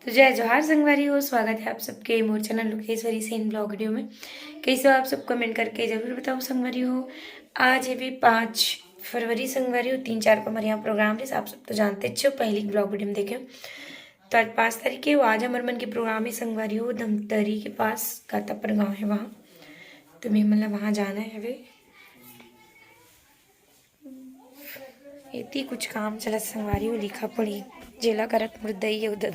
तो जय जोहार संगवारी हो, स्वागत है आप सबके मोर channel Lokeshwari Sen blog video में। कैसे हो आप सब कमेंट करके जरूर बताओ संगवारी हो। आज है भी 5 फरवरी संगवारी हो, 3-4 को हमारे यहाँ प्रोग्राम है। आप सब तो जानते छो, पहली ब्लॉग वीडियो में देखे। तो आज 5 तारीख है, वो आज हमारे मन के प्रोग्राम है संगवारी हो। धमतरी के पास गातापर गाँव है, वहाँ तो मैं मतलब वहाँ जाना है। वे इतनी कुछ काम चला संगवारी हो, लिखा पड़ी जेला करत मुर्दई है उधर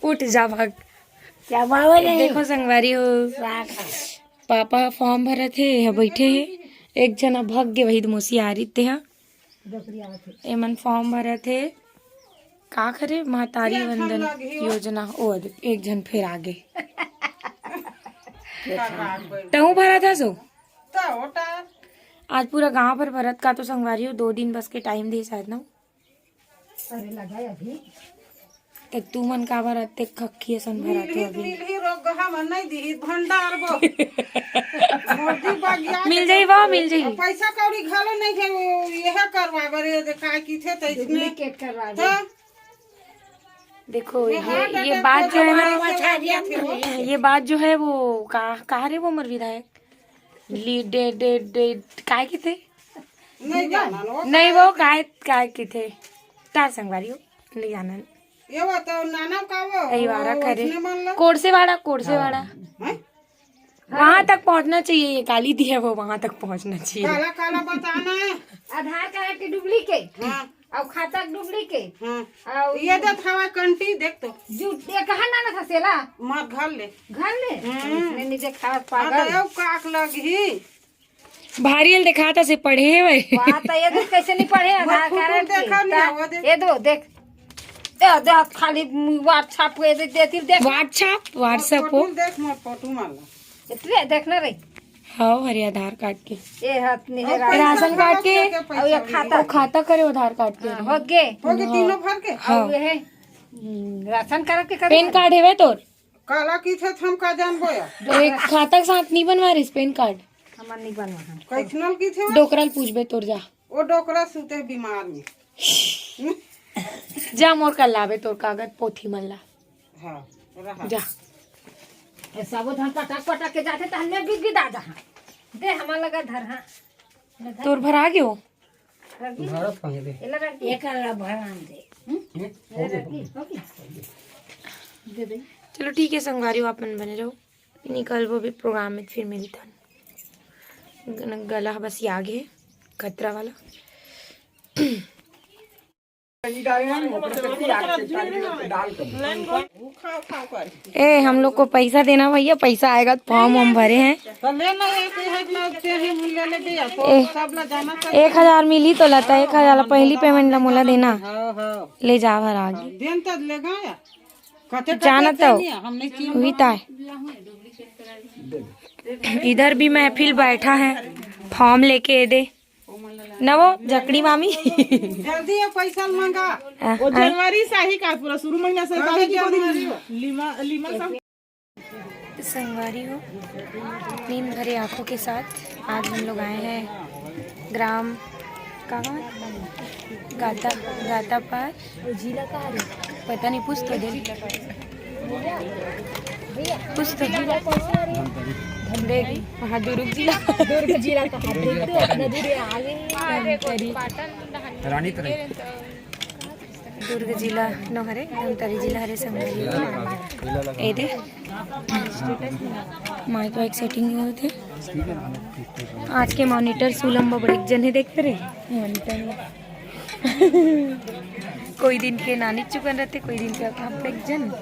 उठ जा भाग। क्या देखो संगवारी हो, पापा फॉर्म भरा थे, बैठे है। एक जना भाग गए, वही मोसी आ रही थे। एमन फॉर्म भरा थे, का करे महतारी वंदन योजना। ओ एक जन फिर आगे तहु भरा था सो आज पूरा गांव पर भरत का तो संगवारी हो 2 दिन बस के टाइम दे शायद ना। अरे लगा अभी तक तू मन का भरत ते खखी सन भरा थे अभी नहीं दी भंडार बो मिल जाई वो मिल जाई पैसा कौड़ी घालो नहीं थे, यह करवा बरे देखा की थे तो इसमें केक करवा दे। देखो ये बात जो है ना, ये बात जो है वो कहा रे वो मर विधायक काय की थे नहीं वो काय की थे तार संगवारी हो नहीं जाना। ये वो तो नाना का वो यही वारा करे कोड़सेवाड़ा वहाँ तक पहुँचना चाहिए। ये काली दी है वो वहाँ तक पहुँचना चाहिए। काला काला बताना है आधार कार्ड की डुप्लीकेट और खाता डुप्लीकेट ये दे था कंटी देख तो झूठ ये कहा ना था सेला मार घर ले ने नीचे खास पागल तो काक लगी भारी दिखाता से पढ़े है वे बात ये देख कैसे नहीं पढ़े आधार कार्ड देखा ये दो देख दे खाली व्हाट्सएप पे देती देख व्हाट्सएप हो देख मोर फोटो मार इतने देखना रे। हाँ हरे आधार कार्ड के ये हाथ में राशन कार्ड के और ये खाता करे आधार कार्ड के हो गए तीनों भर के और ये है राशन कार्ड के पेन कार्ड है वे तोर काला की थे हम का जान बोया एक खाता साथ नहीं बनवा रही पेन कार्ड हमर नहीं बनवा कैथनल की थे डोकरल पूछबे तोर जा ओ डोकरा सुते बीमार में जा मोर कर लावे तोर कागज पोथी मल्ला। हां रहा जा सब धन पटक के जाते तहने गिदा जहां दे हमार लगा धर। हां तोर भरा गयो भारत कहां दे एक ला भरान दे दे। चलो ठीक है संगवारी अपन बने रहो, निकल वो भी प्रोग्राम में फिर मिलता गला बस ये आगे खतरा वाला ए हम लोग को पैसा देना भैया, पैसा आएगा तो फॉर्म हम भरे हैं। 1000 मिली तो लता 1000 पहली पेमेंट ला मोला देना ले जा भर आगे जाना तो हुई ता इधर भी महफिल बैठा है, फॉर्म लेके दे न वो जकड़ी मामी जल्दी है पैसा मांगा वो जनवरी से ही का पूरा शुरू महीना से लीमा संगवारी हो। नींद भरे आंखों के साथ आज हम लोग आए हैं ग्राम कहाँ गाता पार जिला का पता नहीं पूछ तो दे वहाँ दुर्ग जिला दुर्ग जिला न हरे धमतरी जिला हरे संगवारी ए दे माय तो एक सेटिंग हुए थे आज के मॉनिटर सुलम बड़े जन है देख रहे मॉनिटर कोई दिन के नानी चुकन रहते, कोई दिन के आप एक जन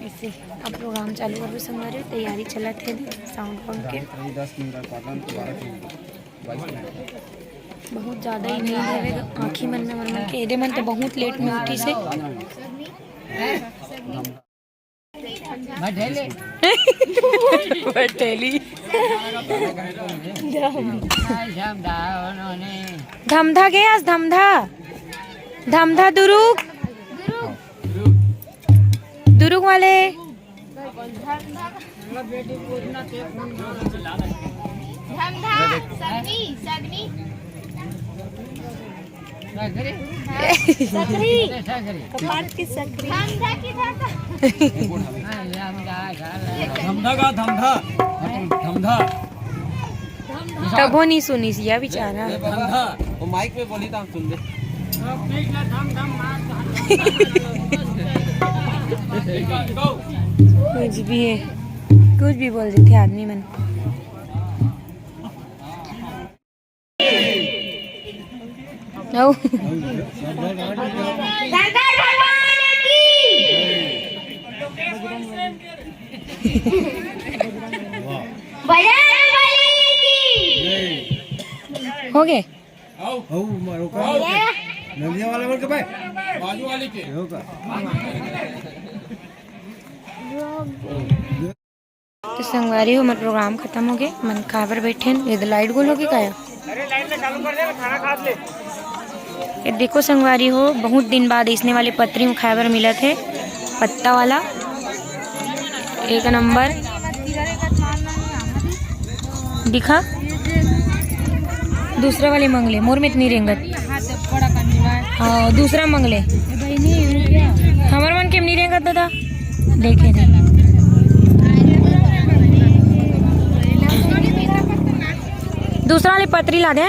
ऐसे। अब प्रोग्राम चालू कर संगवारी तैयारी चला थे साउंड पंप के बहुत ज़्यादा ही नींद है आँखी मन में के एदे मन तो बहुत लेट में उठी से बैठेली धमधा गया धमधा दुरुग वाले सकरी कपाट की सकरी धमधा का धमधा धमधा तबो नहीं सुनी सिया बेचारा। धमधा वो माइक में बोली था सुन ले। कुछ भी है, कुछ भी बोल देते आदमी मन। ओ हो गए। नदिया वाले बोल के भाई बाजू वाले के तो संगवारी हो हमारा प्रोग्राम खत्म हो गया। मन खाबर बैठे ये लाइट गोल होगी का। अरे लाइट में चालू कर दे खाना खा ले। ये देखो संगवारी हो बहुत दिन बाद इसने वाले पत्री में खाबर मिला थे पत्ता वाला एक नंबर दिखा। दूसरा वाले मंगले मोर में इतनी रेंगत। हाँ दूसरा मंगले हमारे मन के नहीं रेंगत दादा देखे थे। दूसरा वाले पत्री ला दे।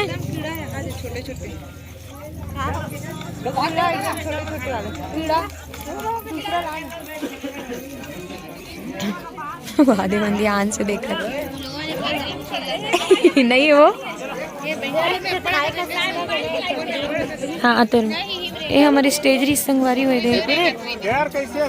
वादे बंदी आन से देखा नहीं वो। हाँ तो ये हमारी स्टेजरी संगवारी हुई दे यार कैसे